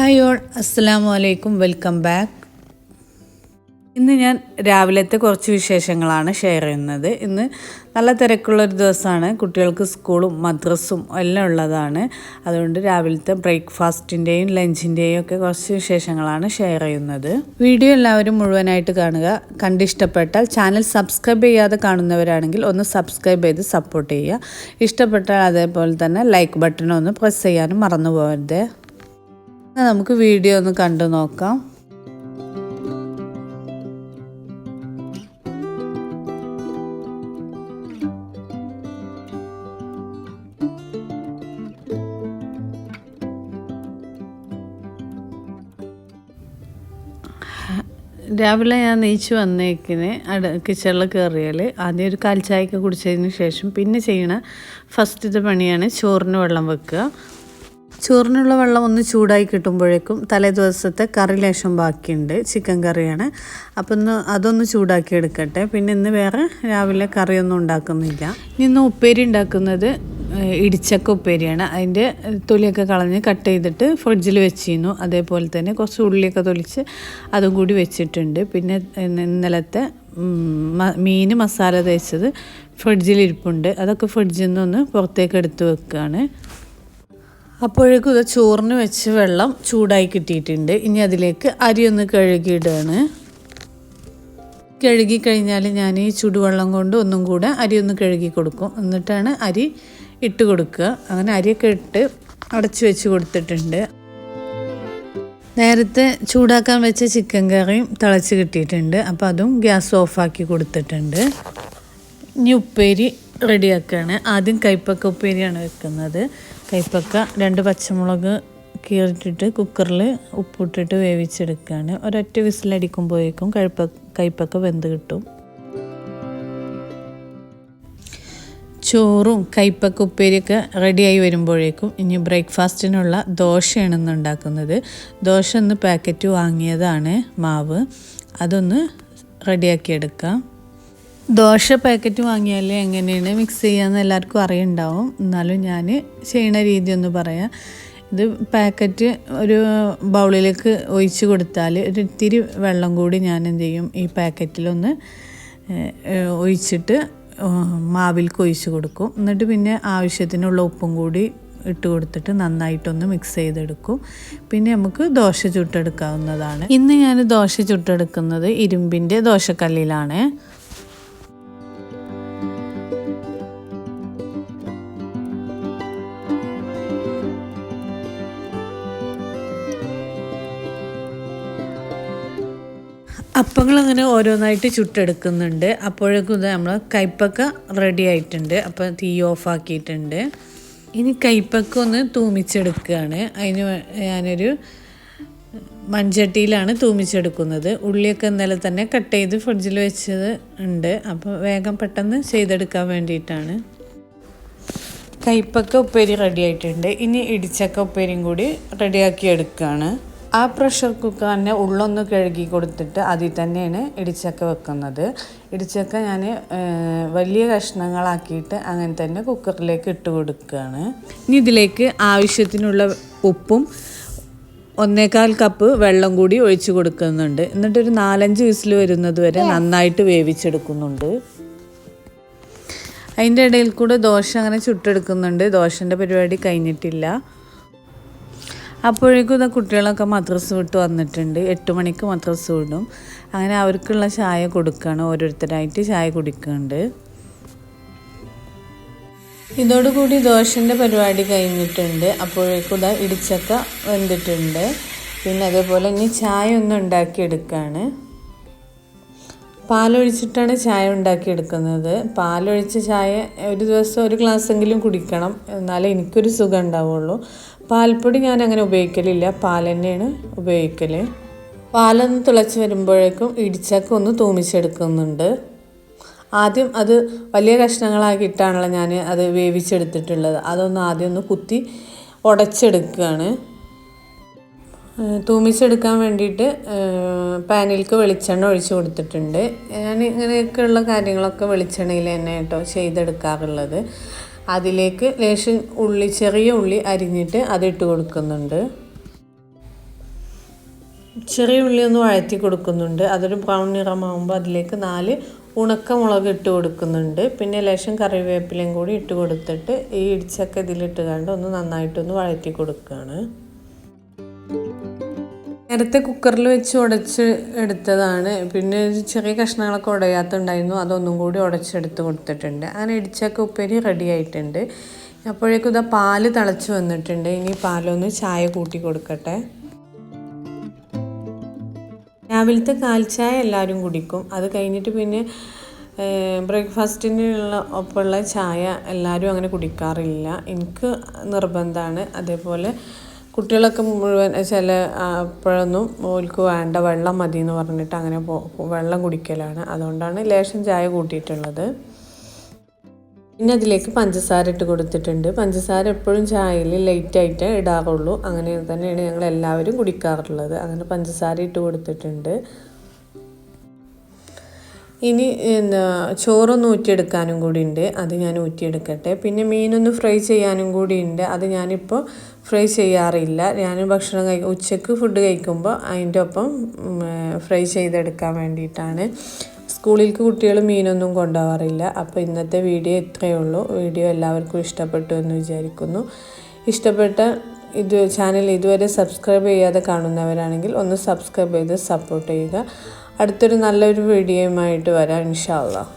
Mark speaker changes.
Speaker 1: Hi all, അസ്സലാമു അലൈക്കും, welcome back. ഇന്ന് ഞാൻ രാവിലത്തെ കുറച്ച് വിശേഷങ്ങളാണ് ഷെയർ ചെയ്യുന്നത്. ഇന്ന് നല്ല തിരക്കുള്ളൊരു ദിവസമാണ്. കുട്ടികൾക്ക് സ്കൂളും മദ്രസും എല്ലാം ഉള്ളതാണ്. അതുകൊണ്ട് രാവിലത്തെ ബ്രേക്ക്ഫാസ്റ്റിൻ്റെയും ലഞ്ചിൻ്റെയും ഒക്കെ കുറച്ച് വിശേഷങ്ങളാണ് ഷെയർ ചെയ്യുന്നത്. വീഡിയോ എല്ലാവരും മുഴുവനായിട്ട് കാണുക. കണ്ടിഷ്ടപ്പെട്ടാൽ ചാനൽ സബ്സ്ക്രൈബ് ചെയ്യാതെ കാണുന്നവരാണെങ്കിൽ ഒന്ന് സബ്സ്ക്രൈബ് ചെയ്ത് സപ്പോർട്ട് ചെയ്യുക. ഇഷ്ടപ്പെട്ടാൽ അതേപോലെ തന്നെ ലൈക്ക് ബട്ടൺ ഒന്ന് പ്രസ് ചെയ്യാനും മറന്നു പോകരുത്. നമുക്ക് വീഡിയോ ഒന്ന് കണ്ടു നോക്കാം. രാവിലെ ഞാൻ നീച്ച് വന്നേക്കിന് കിച്ചണിൽ കയറിയാൽ ആദ്യം ഒരു കാൽ ചായയൊക്കെ കുടിച്ചതിന് ശേഷം പിന്നെ ചെയ്യണ ഫസ്റ്റത്തെ പണിയാണ് ചോറിന് വെള്ളം വെക്കുക. ചോറിനുള്ള വെള്ളം ഒന്ന് ചൂടായി കിട്ടുമ്പോഴേക്കും തലേ ദിവസത്തെ കറി ലേശം ബാക്കിയുണ്ട്. ചിക്കൻ കറിയാണ്. അപ്പം ഇന്ന് അതൊന്ന് ചൂടാക്കി എടുക്കട്ടെ. പിന്നെ ഇന്ന് വേറെ രാവിലെ കറിയൊന്നും ഉണ്ടാക്കുന്നില്ല. ഇന്ന് ഉപ്പേരി ഉണ്ടാക്കുന്നത് ഇടിച്ചക്ക ഉപ്പേരിയാണ്. അതിൻ്റെ തൊലിയൊക്കെ കളഞ്ഞ് കട്ട് ചെയ്തിട്ട് ഫ്രിഡ്ജിൽ വെച്ചിരുന്നു. അതേപോലെ തന്നെ കുറച്ച് ഉള്ളിയൊക്കെ തൊലിച്ച് അതും കൂടി വെച്ചിട്ടുണ്ട്. പിന്നെ ഇന്നലത്തെ മീൻ മസാല തേച്ചത് ഫ്രിഡ്ജിലിരിപ്പുണ്ട്. അതൊക്കെ ഫ്രിഡ്ജിൽ നിന്നൊന്ന് പുറത്തേക്ക് എടുത്ത് വെക്കുകയാണ്. അപ്പോഴേക്കും ഇത് ചോറിന് വെച്ച് വെള്ളം ചൂടായി കിട്ടിയിട്ടുണ്ട്. ഇനി അതിലേക്ക് അരി ഒന്ന് കഴുകിയിടുകയാണ്. കഴുകി കഴിഞ്ഞാൽ ഞാൻ ഈ ചൂടുവെള്ളം കൊണ്ട് ഒന്നും കൂടെ അരി ഒന്ന് കഴുകി കൊടുക്കും. എന്നിട്ടാണ് അരി ഇട്ട് കൊടുക്കുക. അങ്ങനെ അരിയൊക്കെ ഇട്ട് അടച്ചു വെച്ച് കൊടുത്തിട്ടുണ്ട്. നേരത്തെ ചൂടാക്കാൻ വെച്ച ചിക്കൻ കറിയും തിളച്ച് കിട്ടിയിട്ടുണ്ട്. അപ്പോൾ അതും ഗ്യാസ് ഓഫാക്കി കൊടുത്തിട്ടുണ്ട്. ഇനി ഉപ്പേരി റെഡിയാക്കുകയാണ്. ആദ്യം കൈപ്പക്ക ഉപ്പേരിയാണ് വെക്കുന്നത്. കൈപ്പക്ക 2 പച്ചമുളക് കീറിട്ടിട്ട് കുക്കറിൽ ഉപ്പിട്ടിട്ട് വേവിച്ചെടുക്കുകയാണ്. ഒരൊറ്റ വിസിലടിക്കുമ്പോഴേക്കും കൈപ്പക്ക വെന്ത് കിട്ടും. ചോറും കൈപ്പക്ക ഉപ്പേരിയൊക്കെ റെഡിയായി വരുമ്പോഴേക്കും ഇനി ബ്രേക്ക്ഫാസ്റ്റിനുള്ള ദോശയാണ് ഇന്ന് ഉണ്ടാക്കുന്നത്. ദോശ ഒന്ന് പാക്കറ്റ് വാങ്ങിയതാണ് മാവ്. അതൊന്ന് റെഡിയാക്കിയെടുക്കാം. ദോശ പാക്കറ്റ് വാങ്ങിയാൽ എങ്ങനെയാണ് മിക്സ് ചെയ്യാമെന്ന് എല്ലാവർക്കും അറിയുണ്ടാവും. എന്നാലും ഞാൻ ചെയ്യുന്ന രീതി ഒന്ന് പറയാം. ഇത് പാക്കറ്റ് ഒരു ബൗളിലേക്ക് ഒഴിച്ച് കൊടുത്താൽ ഒരു ഇത്തിരി വെള്ളം കൂടി ഞാൻ എന്ത് ചെയ്യും, ഈ പാക്കറ്റിലൊന്ന് ഒഴിച്ചിട്ട് മാവിലേക്ക് ഒഴിച്ച് കൊടുക്കും. എന്നിട്ട് പിന്നെ ആവശ്യത്തിനുള്ള ഉപ്പും കൂടി ഇട്ട് കൊടുത്തിട്ട് നന്നായിട്ടൊന്ന് മിക്സ് ചെയ്തെടുക്കും. പിന്നെ നമുക്ക് ദോശ ചുട്ടെടുക്കാവുന്നതാണ്. ഇന്ന് ഞാൻ ദോശ ചുട്ടെടുക്കുന്നത് ഇരുമ്പിൻ്റെ ദോശക്കല്ലിലാണ്. അപ്പങ്ങൾ അങ്ങനെ ഓരോന്നായിട്ട് ചുട്ടെടുക്കുന്നുണ്ട്. അപ്പോഴേക്കും ഇത് നമ്മൾ കൈപ്പക്ക റെഡി ആയിട്ടുണ്ട്. അപ്പോൾ തീ ഓഫാക്കിയിട്ടുണ്ട്. ഇനി കൈപ്പക്ക ഒന്ന് തൂമിച്ചെടുക്കുകയാണ്. അതിന് ഞാനൊരു മൺചട്ടിയിലാണ് തൂമിച്ചെടുക്കുന്നത്. ഉള്ളിയൊക്കെ ഇന്നലെ തന്നെ കട്ട് ചെയ്ത് ഫ്രിഡ്ജിൽ വെച്ചത് ഉണ്ട്. അപ്പോൾ വേഗം പെട്ടെന്ന് ചെയ്തെടുക്കാൻ വേണ്ടിയിട്ടാണ്. കൈപ്പക്ക ഉപ്പേരി റെഡി ആയിട്ടുണ്ട്. ഇനി ഇടിച്ചക്ക ഉപ്പേരിയും കൂടി റെഡിയാക്കി എടുക്കുകയാണ്. ആ പ്രഷർ കുക്കറിനെ ഉള്ളൊന്ന് കഴുകി കൊടുത്തിട്ട് അതിൽ തന്നെയാണ് ഇടിച്ചക്ക വെക്കുന്നത്. ഇടിച്ചക്ക ഞാൻ വലിയ കഷ്ണങ്ങളാക്കിയിട്ട് അങ്ങനെ തന്നെ കുക്കറിലേക്ക് ഇട്ട് കൊടുക്കുകയാണ്. ഇനി ഇതിലേക്ക് ആവശ്യത്തിനുള്ള ഉപ്പും 1/4 കപ്പ് വെള്ളം കൂടി ഒഴിച്ച് കൊടുക്കുന്നുണ്ട്. എന്നിട്ടൊരു 4-5 വിസിൽ വരുന്നത് വരെ നന്നായിട്ട് വേവിച്ചെടുക്കുന്നുണ്ട്. അതിൻ്റെ ഇടയിൽ കൂടെ ദോശ അങ്ങനെ ചുട്ടെടുക്കുന്നുണ്ട്. ദോശൻ്റെ പരിപാടി കഴിഞ്ഞിട്ടില്ല. അപ്പോഴേക്കും ഇതാ കുട്ടികളൊക്കെ മദ്രസ വിട്ട് വന്നിട്ടുണ്ട്. 8 മണിക്ക് മദ്രസ വിടും. അങ്ങനെ അവർക്കുള്ള ചായ കൊടുക്കുകയാണ്. ഓരോരുത്തരായിട്ട് ചായ കുടിക്കുന്നുണ്ട്. ഇതോടുകൂടി ദോശൻ്റെ പരിപാടി കഴിഞ്ഞിട്ടുണ്ട്. അപ്പോഴേക്കും ഇതാ ഇടിച്ചക്ക വെന്തിട്ടുണ്ട്. പിന്നെ അതേപോലെ ഇനി ചായ ഒന്ന് ഉണ്ടാക്കിയെടുക്കുകയാണ്. പാലൊഴിച്ചിട്ടാണ് ചായ ഉണ്ടാക്കിയെടുക്കുന്നത്. പാലൊഴിച്ച ചായ ഒരു ദിവസം ഒരു ഗ്ലാസ്സെങ്കിലും കുടിക്കണം, എന്നാലേ എനിക്കൊരു സുഖം ഉണ്ടാവുള്ളൂ. പാൽപ്പൊടി ഞാൻ അങ്ങനെ ഉപയോഗിക്കലില്ല, പാൽ തന്നെയാണ് ഉപയോഗിക്കൽ. പാലൊന്ന് തിളച്ച് വരുമ്പോഴേക്കും ഇടിച്ചക്ക ഒന്ന് തൂമിച്ചെടുക്കുന്നുണ്ട്. ആദ്യം അത് വലിയ കഷ്ണങ്ങളാക്കിയിട്ടാണല്ലോ ഞാൻ അത് വേവിച്ചെടുത്തിട്ടുള്ളത്. അതൊന്ന് ആദ്യം ഒന്ന് കുത്തി ഉടച്ചെടുക്കുകയാണ്. തൂമിച്ചെടുക്കാൻ വേണ്ടിയിട്ട് പാനിലേക്ക് വെളിച്ചെണ്ണ ഒഴിച്ച് കൊടുത്തിട്ടുണ്ട്. ഞാൻ ഇങ്ങനെയൊക്കെയുള്ള കാര്യങ്ങളൊക്കെ വെളിച്ചെണ്ണയിൽ തന്നെ കേട്ടോ ചെയ്തെടുക്കാറുള്ളത്. അതിലേക്ക് ലേശം ചെറിയ ഉള്ളി അരിഞ്ഞിട്ട് അതിട്ട് കൊടുക്കുന്നുണ്ട്. ചെറിയ ഉള്ളി ഒന്ന് വഴറ്റി കൊടുക്കുന്നുണ്ട്. അതൊരു ബ്രൗൺ നിറമാകുമ്പോൾ അതിലേക്ക് 4 ഉണക്കമുളക് ഇട്ട് കൊടുക്കുന്നുണ്ട്. പിന്നെ ലേശം കറിവേപ്പിലയും കൂടി ഇട്ട് കൊടുത്തിട്ട് ഈ ഇടിച്ചക്ക ഇതിലിട്ട് കണ്ട് ഒന്ന് നന്നായിട്ടൊന്ന് വഴറ്റി കൊടുക്കുകയാണ്. നേരത്തെ കുക്കറിൽ വെച്ച് ഉടച്ച് എടുത്തതാണ്. പിന്നെ ചെറിയ കഷ്ണങ്ങളൊക്കെ ഉടയാത്തുണ്ടായിരുന്നു, അതൊന്നും കൂടി ഉടച്ചെടുത്ത് കൊടുത്തിട്ടുണ്ട്. അങ്ങനെ ഇടിച്ചക്ക ഉപ്പേരി റെഡി ആയിട്ടുണ്ട്. അപ്പോഴേക്കും ഇതാ പാല് തിളച്ച് വന്നിട്ടുണ്ട്. ഇനി പാലൊന്ന് ചായ കൂട്ടി കൊടുക്കട്ടെ. രാവിലത്തെ കാൽച്ചായ എല്ലാവരും കുടിക്കും. അത് കഴിഞ്ഞിട്ട് പിന്നെ ബ്രേക്ക്ഫാസ്റ്റിനുള്ള ഒപ്പമുള്ള ചായ എല്ലാവരും അങ്ങനെ കുടിക്കാറില്ല. എനിക്ക് നിർബന്ധമാണ്. അതേപോലെ കുട്ടികളൊക്കെ മുഴുവൻ അപ്പോഴൊന്നും ഓൽക്ക് വേണ്ട, വെള്ളം മതി എന്ന് പറഞ്ഞിട്ട് അങ്ങനെ വെള്ളം കുടിക്കലാണ്. അതുകൊണ്ടാണ് ലേശം ചായ കൂട്ടിയിട്ടുള്ളത്. പിന്നെ അതിലേക്ക് പഞ്ചസാര ഇട്ട് കൊടുത്തിട്ടുണ്ട്. പഞ്ചസാര എപ്പോഴും ചായയിൽ ലൈറ്റായിട്ട് ഇടാറുള്ളൂ. അങ്ങനെ തന്നെയാണ് ഞങ്ങൾ എല്ലാവരും കുടിക്കാറുള്ളത്. അങ്ങനെ പഞ്ചസാര ഇട്ട് കൊടുത്തിട്ടുണ്ട്. ഇനി ചോറൊന്ന് ഊറ്റിയെടുക്കാനും കൂടി ഉണ്ട്, അത് ഞാൻ ഊറ്റിയെടുക്കട്ടെ. പിന്നെ മീനൊന്ന് ഫ്രൈ ചെയ്യാനും കൂടി ഉണ്ട്, അത് ഞാനിപ്പോൾ ഫ്രൈ ചെയ്യാറില്ല. ഞാൻ ഭക്ഷണം ഉച്ചയ്ക്ക് ഫുഡ് കഴിക്കുമ്പോൾ അതിൻ്റെ ഒപ്പം ഫ്രൈ ചെയ്തെടുക്കാൻ വേണ്ടിയിട്ടാണ്. സ്കൂളിലേക്ക് കുട്ടികൾ മീനൊന്നും കൊണ്ടുപോകാറില്ല. അപ്പോൾ ഇന്നത്തെ വീഡിയോ ഇത്രയേ ഉള്ളൂ. വീഡിയോ എല്ലാവർക്കും ഇഷ്ടപ്പെട്ടു എന്ന് വിചാരിക്കുന്നു. ഇഷ്ടപ്പെട്ട ചാനൽ ഇതുവരെ സബ്സ്ക്രൈബ് ചെയ്യാതെ കാണുന്നവരാണെങ്കിൽ ഒന്ന് സബ്സ്ക്രൈബ് ചെയ്ത് സപ്പോർട്ട് ചെയ്യുക. അടുത്തൊരു നല്ലൊരു വീഡിയോയുമായിട്ട് വരാം ഇൻഷാ അല്ലാഹ്.